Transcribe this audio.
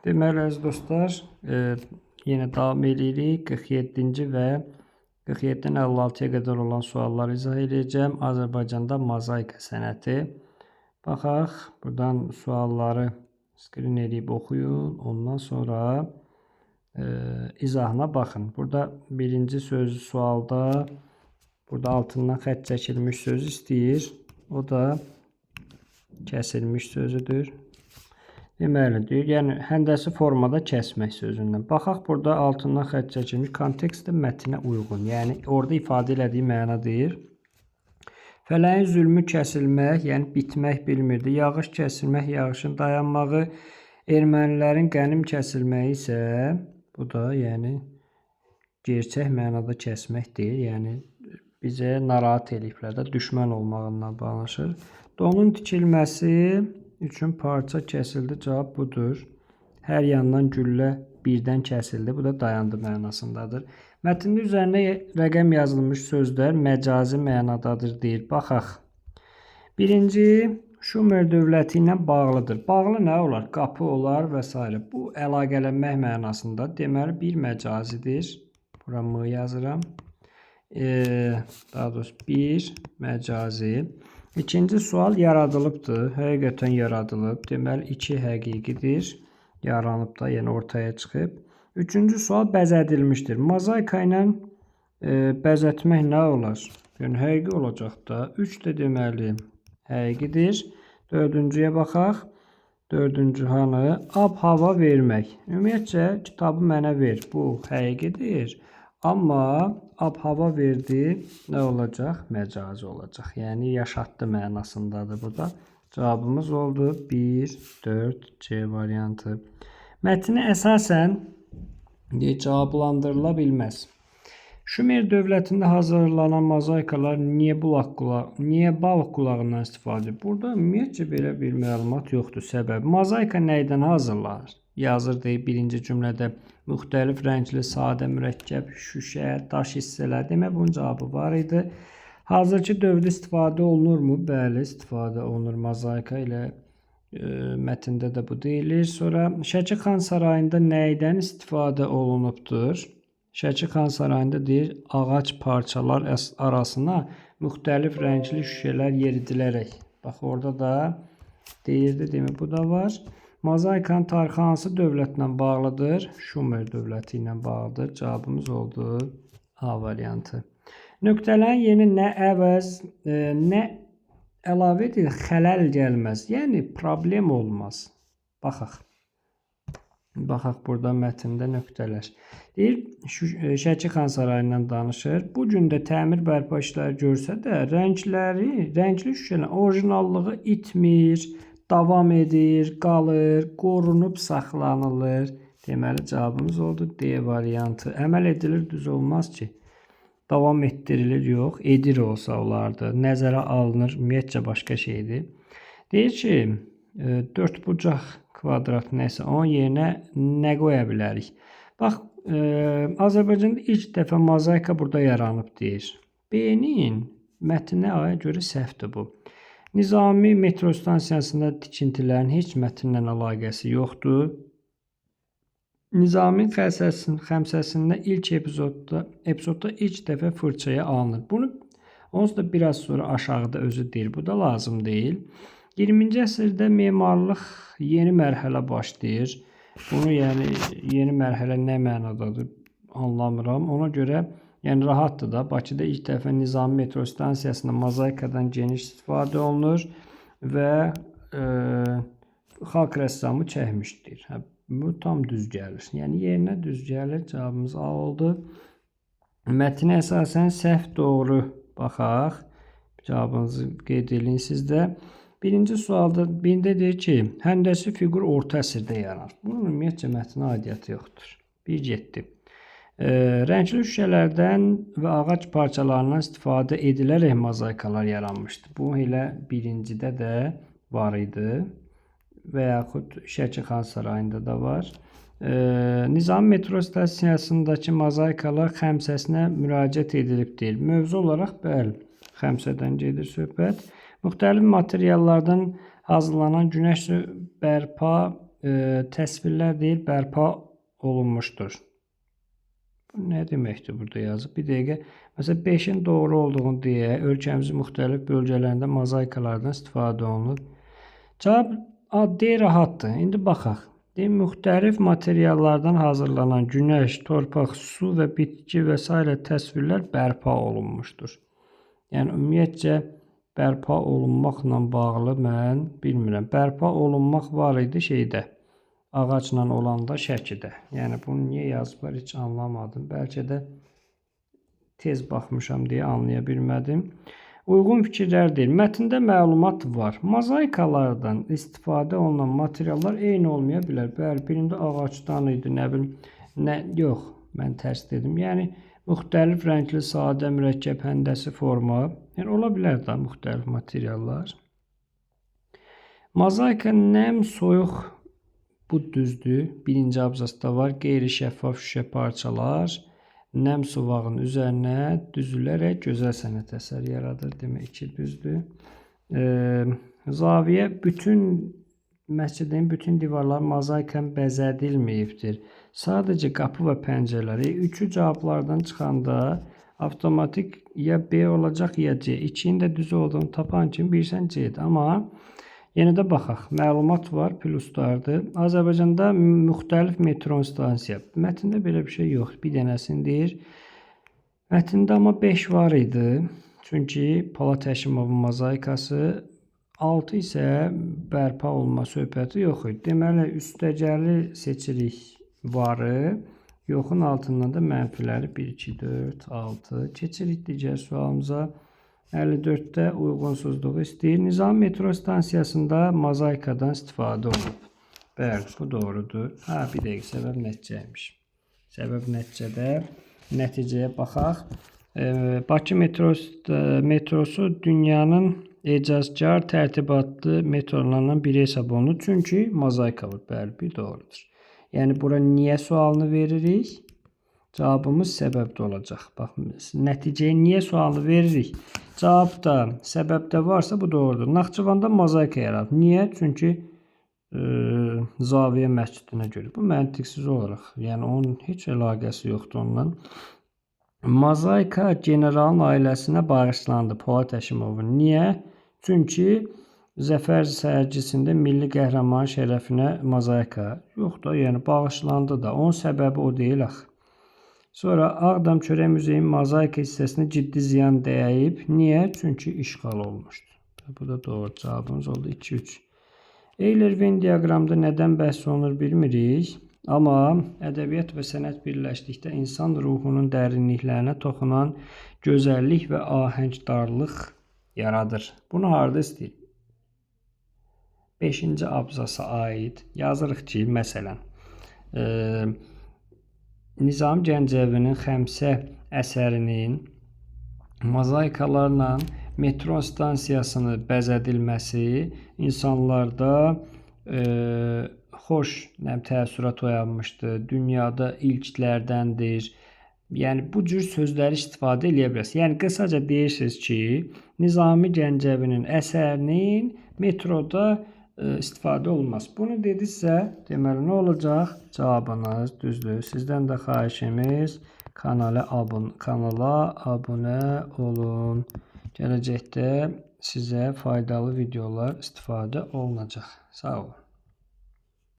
Deməli, əziz dostlar, yenə davam edirik. 47-ci və 47-dən 56-ya qədər olan sualları izah edəcəm. Azərbaycanda mozaika sənəti. Baxaq, buradan sualları skrin edib oxuyun. Ondan sonra izahına baxın. Burada birinci sözü sualda, burada altından xətt çəkilmiş söz istəyir. O da kəsilmiş sözüdür. Deməli, deyir, yəni həndəsi formada kəsmək sözündən. Baxaq, burada altından xətt çəkilmiş kontekstdə mətnə uyğun. Yəni, orada ifadə elədiyi məna deyir. Fələyin zülmü kəsilmək, yəni bitmək bilmirdi. Yağış kəsilmək, yağışın dayanmağı. Ermənilərin qənim kəsilməyi isə, bu da yəni gerçək mənada kəsmək deyil. Yəni, bizə narahat eləyiblər də, düşmən olmağından danışır. Donun tikilməsi üçün parça kəsildi, cavab budur. Hər yandan güllə birdən kəsildi, bu da dayandı mənasındadır. Mətndə üzərinə rəqəm yazılmış sözlər məcazi mənadadır deyir. Baxaq. Birinci, Şumer dövləti ilə bağlıdır. Bağlı nə olar? Qapı olar və s. Bu, əlaqələnmək mənasında deməli bir məcazidir. Bura mı yazıram. Daha doğrusu bir məcazi. İkinci sual yaradılıbdır. Həqiqətən yaradılıb. Deməli, iki həqiqidir. Yaranıb da, yəni ortaya çıxıb. Üçüncü sual bəzədilmişdir. Mozaika ilə bəzətmək nə olar? Yəni, həqiqi olacaq da. Üç də deməli həqiqidir. Dördüncüyə baxaq. Dördüncü hanı? Ab-hava vermək. Ümumiyyətcə, kitabı mənə ver. Bu həqiqidir. Amma ab-hava verdi, nə olacaq? Məcazi olacaq. Yəni, yaşatdı mənasındadır bu da. Cavabımız oldu 1, 4, C variantı. Mətni əsasən cavablandırıla bilməz. Şumer dövlətində hazırlanan mozaikalar niyə balıq qulağından istifadə edir? Burada ümumiyyətcə belə bir məlumat yoxdur. Səbəb, mozaika nəydən hazırlanır? Yazır deyib birinci cümlədə müxtəlif rəngli, sadə, mürəkkəb, şüşə, daş hissələr. Demək, bunun cavabı var idi. Hazırki dövrdə istifadə olunurmu? Bəli, istifadə olunur. Mozaika ilə mətndə də bu deyilir. Sonra Şəki Xan Sarayında nəydən istifadə olunubdur? Şəki Xan Sarayında deyir, ağac parçalar arasına müxtəlif rəngli şüşələr yeridilərək. Bax, orada da deyirdi, demək, bu da var. Mozaikanın tarixi hansı dövlətlə bağlıdır? Şumer dövləti ilə bağlıdır. Cavabımız oldu A variantı. Nöqtələrin yeni nə əvəz, nə əlavə edir? Xələl gəlməz. Yəni, problem olmaz. Baxaq. Baxaq, burada mətndə nöqtələr. Deyir, Şəki Xan Sarayından danışır. Bu gün də təmir bərpa işləri görsə də, rəngli şüşələrin orijinallığı itmir, davam edir, qalır, qorunub, saxlanılır. Deməli, cavabımız oldu D variantı. Əməl edilir, düz olmaz ki. Davam etdirilir, yox. Edir olsa olardı. Nəzərə alınır, ümumiyyətcə başqa şeydir. Deyir ki, 4 bucaq kvadrat nəsə, onun yerinə nə qoya bilərik? Bax, Azərbaycanda ilk dəfə mozaika burada yaranıb deyir. B-nin mətninə görə səhvdir bu. Nizami metro stansiyasında tikintilərin heç mətnlə əlaqəsi yoxdur. Nizami xəmsəsində ilk epizodda ilk dəfə fırçaya alınır. Bunu onsuz da biraz sonra aşağıda özü deyir. Bu da lazım deyil. 20-ci əsrdə memarlıq yeni mərhələ başlayır. Bunu yəni yeni mərhələ nə mənadadır anlamıram. Ona görə yəni rahatdır da. Bakıda ilk dəfə Nizami metro stansiyasında mozaikadan geniş istifadə olunur və xalq rəssamı çəkmişdir. Bu tam düz gəlir. Yəni yerinə düz gəlir. Cavabımız A oldu. Mətnə əsasən səhv doğru baxaq. Cavabınızı qeyd edin sizdə. Birinci sualda birində deyir ki, həndəsi fiqur orta əsrdə yaranır. Bunun ümumiyyətcə mətnə aidiyyatı yoxdur. 1-7. Rəngli şüşələrdən və ağac parçalarından istifadə edilərək mozaikalar yaranmışdı. Bu elə birincidə də var idi və yaxud Şəki Xan Sarayında da var. Nizami metro stansiyasındakı mozaikalar xəmsəsinə müraciət edilib deyil. Mövzu olaraq bəli, xəmsədən gedir söhbət. Müxtəlif materiallardan hazırlanan günəş bərpa təsvirlər deyil, bərpa olunmuşdur. Bu nə deməkdir burada yazıb? Bir dəqiqə. Məsələn, 5-in doğru olduğunu deyək. Ölkəmizin müxtəlif bölgələrində mozaikalardan istifadə olunur. Cavab addi rahatdır. İndi baxaq. Müxtəlif materiallardan hazırlanan günəş, torpaq, su və bitki və s. təsvirlər bərpa olunmuşdur. Yəni, ümumiyyətcə, bərpa olunmaqla bağlı mən bilmirəm. Bərpa olunmaq var idi şeydə. Ağacla olanda şəkidə. Yəni, bunu niyə yazıblar, heç anlamadım. Bəlkə də tez baxmışam deyə anlaya bilmədim. Uyğun fikirlər deyil. Mətndə məlumat var. Mozaikalardan istifadə olunan materiallar eyni olmaya bilər. Bəli, birində ağacdan idi, nə bilim, yox, mən tərs dedim. Yəni, müxtəlif rəngli, sadə, mürəkkəb, həndəsi forma. Yəni, ola bilər də müxtəlif materiallar. Mozaika nəm, soyuq, bu düzdür. Birinci abzasda var. Qeyri-şəffaf şüşə parçalar nəm suvağın üzərinə düzülərək gözəl sənət əsəri yaradır. Demək ki, düzdür. Zaviyə məscidin bütün divarlar mozaika bəzədilməyibdir. Sadəcə qapı və pəncərələri. 3 cavablardan çıxanda avtomatik ya B olacaq, ya C. 2-nin də düz olduğunu tapan kimi bilirsən C-dir. Amma yenə də baxaq. Məlumat var, pluslardır. Azərbaycanda müxtəlif metro stansiya. Mətndə belə bir şey yox. Bir dənəsini deyir. Mətndə amma 5 var idi. Çünki Polat Həşimovun mozaikası. 6 isə bərpa olma söhbəti yox idi. Deməli, üstəgəli seçirik varı. Yoxun altından da mənfiləri 1, 2, 4, 6. Keçirik digər sualımıza. 54-də uyğunsuzluğu istəyir. Nizami metro stansiyasında mozaikadan istifadə olunub. Bəli, bu doğrudur. Bir dəqiqə, səbəb nəticəymiş. Səbəb nəticədə nəticəyə baxaq. Bakı metrosu dünyanın ecazkar tərtibatlı metrolarından biri hesab olunur. Çünki mozaika var. Bəli, bir doğrudur. Yəni, bura niyə sualını veririk? Cavabımız səbəbdə olacaq. Bax, nəticəyə niyə sualını veririk? Cavabda, səbəbdə varsa bu doğrudur. Naxçıvanda mozaika yaradıb. Niyə? Çünki Zaviyə məscidinə görə. Bu məntiqsiz olaraq. Yəni, onun heç əlaqəsi yoxdur ondan. Mozaika generalın ailəsinə bağışlandı Polat Həşimovun. Niyə? Çünki Zəfər sərgisində milli qəhrəman şərəfinə mozaika yoxdur. Yəni, bağışlandı da. Onun səbəbi o deyil axı. Sonra Ağdam Çörək Muzeyinin mozaika hissəsinə ciddi ziyan dəyib. Niyə? Çünki işğal olmuşdur. Bu da doğru cavabımız oldu. 2-3. Eyler-Venn diaqramda nədən bəhs olunur bilmirik. Amma ədəbiyyat və sənət birləşdikdə insan ruhunun dərinliklərinə toxunan gözəllik və ahəngdarlıq yaradır. Bunu harada istəyir? 5-ci abzasa aid yazırıq ki, məsələn, Nizami Gəncəvinin Xəmsə əsərinin mozaikalarla metro stansiyasını bəzədilməsi insanlarda xoş təəssürat oyanmışdı. Dünyada ilklərdəndir. Yəni, bu cür sözləri istifadə edə bilərsiniz. Yəni, qısaca deyirsiniz ki, Nizami Gəncəvinin əsərinin metroda istifadə olunmaz. Bunu dedinizsə, deməli, nə olacaq? Cavabınız düzdür. Sizdən də xahişimiz kanala abunə olun. Gələcəkdə sizə faydalı videolar istifadə olunacaq. Sağ olun.